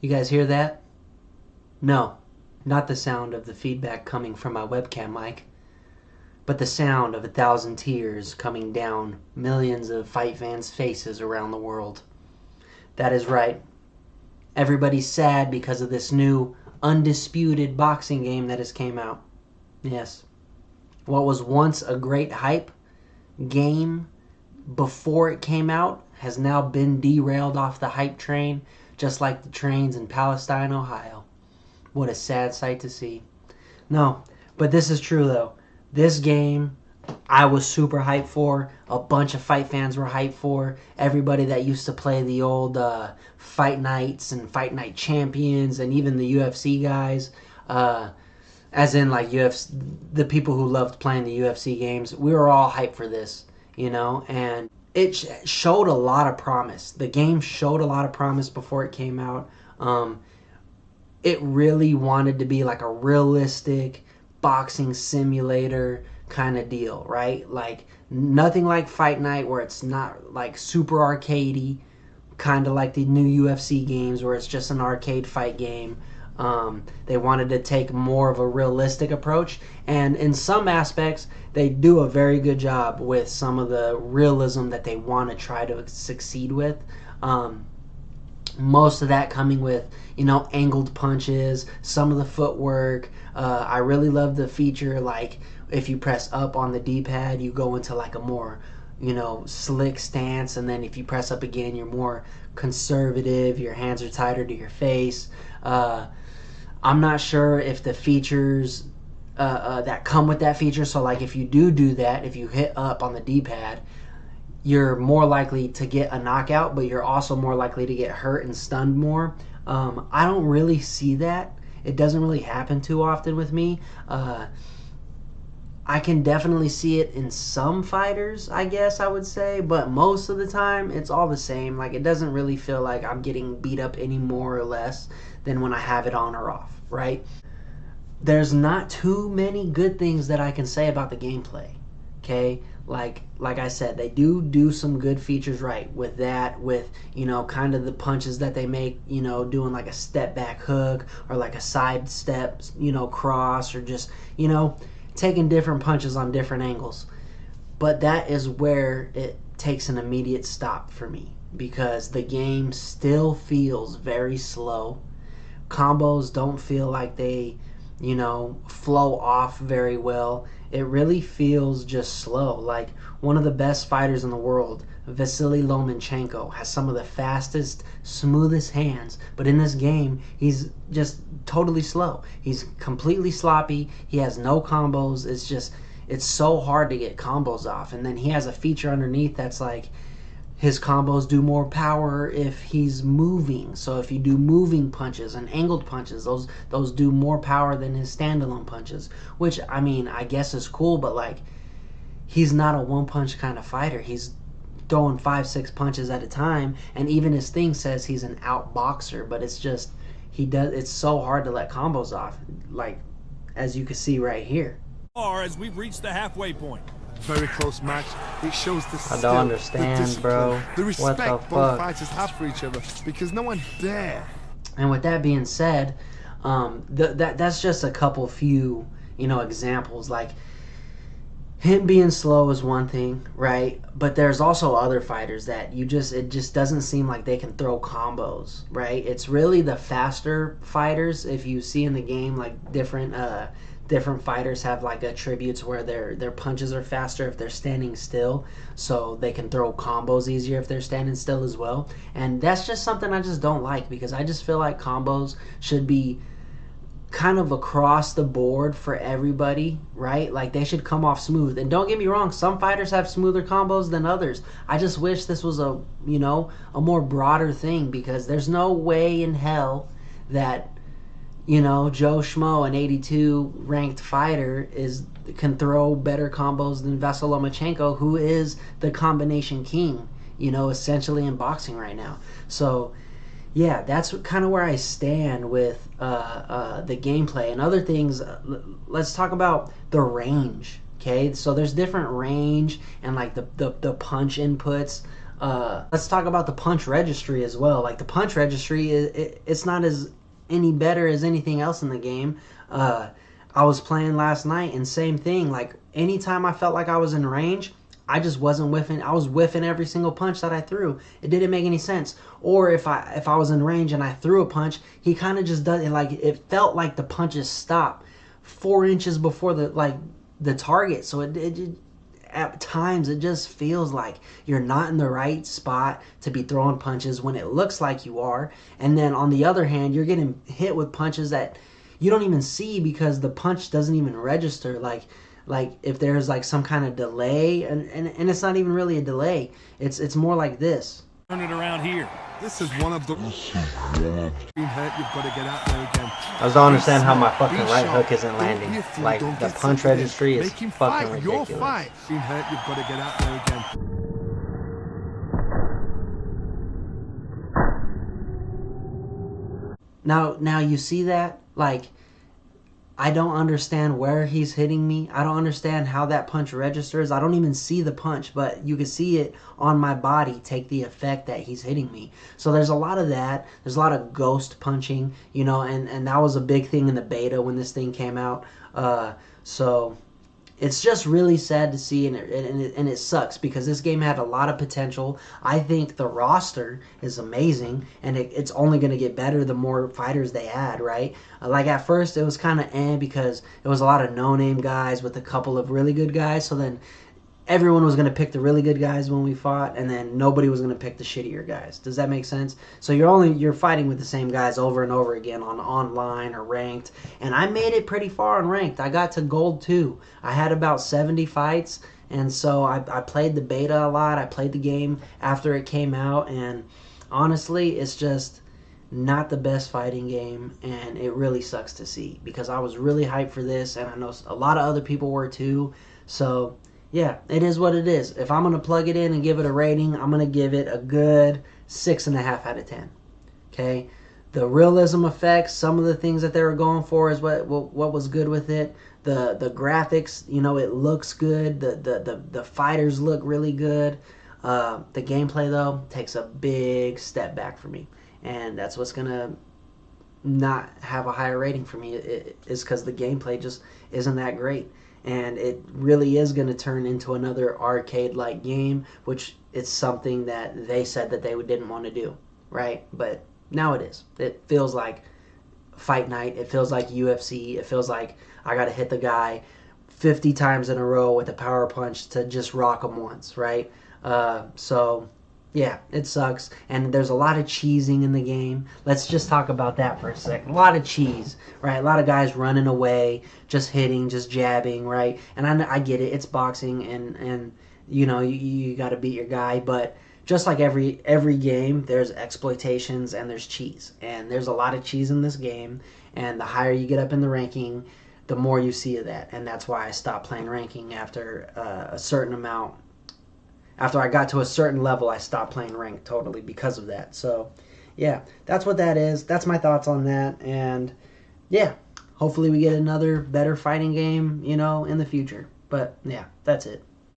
You guys hear that? No, not the sound of the feedback coming from my webcam mic, but the sound of 1,000 tears coming down millions of fight fans' faces around the world. That is right. Everybody's sad because of this new Undisputed boxing game that has came out. Yes. What was once a great hype game before it came out has now been derailed off the hype train, just like the trains in Palestine, Ohio. What a sad sight to see. No, but this is true though. This game I was super hyped for. A bunch of fight fans were hyped for. Everybody that used to play the old Fight Nights and Fight Night Champions and even the UFC guys, as in like UFC, the people who loved playing the UFC games, we were all hyped for this, you know, and it showed a lot of promise. The game showed a lot of promise before it came out. It really wanted to be like a realistic boxing simulator kind of deal, right? Like nothing like Fight Night where it's not like super arcadey, kind of like the new UFC games where it's just an arcade fight game. They wanted to take more of a realistic approach, and in some aspects they do a very good job with some of the realism that they want to try to succeed with. Most of that coming with, you know, angled punches, some of the footwork. I really love the feature, like if you press up on the D-pad, you go into like a more, you know, slick stance, and then if you press up again, you're more conservative, your hands are tighter to your face. I'm not sure if the features that come with that feature, so like if you do that, if you hit up on the D-pad, you're more likely to get a knockout, but you're also more likely to get hurt and stunned more. I don't really see that. It doesn't really happen too often with me. I can definitely see it in some fighters, I guess I would say, but most of the time it's all the same. Like it doesn't really feel like I'm getting beat up any more or less than when I have it on or off, right? There's not too many good things that I can say about the gameplay, okay? Like I said, they do some good features right with that, with, you know, kind of the punches that they make, you know, doing like a step back hook or like a side step, you know, cross, or just, you know, taking different punches on different angles. But that is where it takes an immediate stop for me, because the game still feels very slow. Combos don't feel like they, you know, flow off very well. It really feels just slow. Like one of the best fighters in the world, Vasily Lomachenko, has some of the fastest, smoothest hands, but in this game he's just totally slow. He's completely sloppy. He has no combos. It's so hard to get combos off. And then he has a feature underneath that's like his combos do more power if he's moving. So if you do moving punches and angled punches, those do more power than his standalone punches, which, I mean, I guess is cool, but like he's not a one punch kind of fighter. He's throwing 5-6 punches at a time, and even his thing says he's an out boxer, but it's just it's so hard to let combos off, like as you can see right here. As we've reached the halfway point. Very close match. It shows the skill, I don't understand, the bro. the respect What the both fuck? fighters have for each other, because no one dare. And with that being said, that's just a couple few, you know, examples. Like him being slow is one thing, right? But there's also other fighters that it just doesn't seem like they can throw combos, right? It's really the faster fighters. If you see in the game, like different fighters have like attributes where their punches are faster if they're standing still, so they can throw combos easier if they're standing still as well. And that's just something I just don't like, because I just feel like combos should be kind of across the board for everybody, right? Like they should come off smooth. And don't get me wrong, some fighters have smoother combos than others. I just wish this was a more broader thing, because there's no way in hell that, you know, Joe Schmo, an 82 ranked fighter, can throw better combos than Vasily Lomachenko, who is the combination king, you know, essentially in boxing right now. So yeah, that's kind of where I stand with the gameplay and other things. Let's talk about the range, okay? So there's different range and like the punch inputs. Let's talk about the punch registry as well. Like the punch registry, it's not as any better as anything else in the game. I was playing last night and same thing. Like anytime I felt like I was in range, I just wasn't whiffing. I was whiffing every single punch that I threw. It didn't make any sense. Or if I was in range and I threw a punch, he kind of just does it. Like it felt like the punches stopped 4 inches before the target. So it at times it just feels like you're not in the right spot to be throwing punches when it looks like you are. And then on the other hand, you're getting hit with punches that you don't even see because the punch doesn't even register. Like if there's like some kind of delay, and it's not even really a delay. It's more like this. Turn it around here. This is one of the... Being hurt, you've got to get out there again. I just don't understand how my fucking right hook isn't landing. Like the punch registry is fucking ridiculous. Being hurt, you've got to get out there again. Now you see that? Like, I don't understand where he's hitting me. I don't understand how that punch registers. I don't even see the punch, but you can see it on my body take the effect that he's hitting me. So there's a lot of that. There's a lot of ghost punching, you know, and that was a big thing in the beta when this thing came out. So it's just really sad to see, and it sucks because this game had a lot of potential. I think the roster is amazing, and it's only going to get better the more fighters they add, right? Like at first it was kind of because it was a lot of no-name guys with a couple of really good guys, so then everyone was going to pick the really good guys when we fought, and then nobody was going to pick the shittier guys. Does that make sense? So you're fighting with the same guys over and over again on online or ranked, and I made it pretty far on ranked. I got to gold 2. I had about 70 fights, and so I played the beta a lot. I played the game after it came out, and honestly, it's just not the best fighting game, and it really sucks to see because I was really hyped for this, and I know a lot of other people were too. So yeah, it is what it is. If I'm going to plug it in and give it a rating, I'm going to give it a good 6.5 out of 10. Okay? The realism effects, some of the things that they were going for is what was good with it. The graphics, you know, it looks good. The fighters look really good. The gameplay, though, takes a big step back for me. And that's what's going to not have a higher rating for me is because the gameplay just isn't that great. And it really is going to turn into another arcade-like game, which is something that they said that they didn't want to do, right? But now it is. It feels like Fight Night. It feels like UFC. It feels like I got to hit the guy 50 times in a row with a power punch to just rock him once, right? So yeah, it sucks. And there's a lot of cheesing in the game. Let's just talk about that for a second. A lot of cheese, right? A lot of guys running away, just hitting, just jabbing, right? And I get it. It's boxing, and you know, you got to beat your guy. But just like every game, there's exploitations and there's cheese. And there's a lot of cheese in this game. And the higher you get up in the ranking, the more you see of that. And that's why I stopped playing ranking after a certain amount. After I got to a certain level, I stopped playing ranked totally because of that. So, yeah, that's what that is. That's my thoughts on that. And, yeah, hopefully we get another better fighting game, you know, in the future. But, yeah, that's it.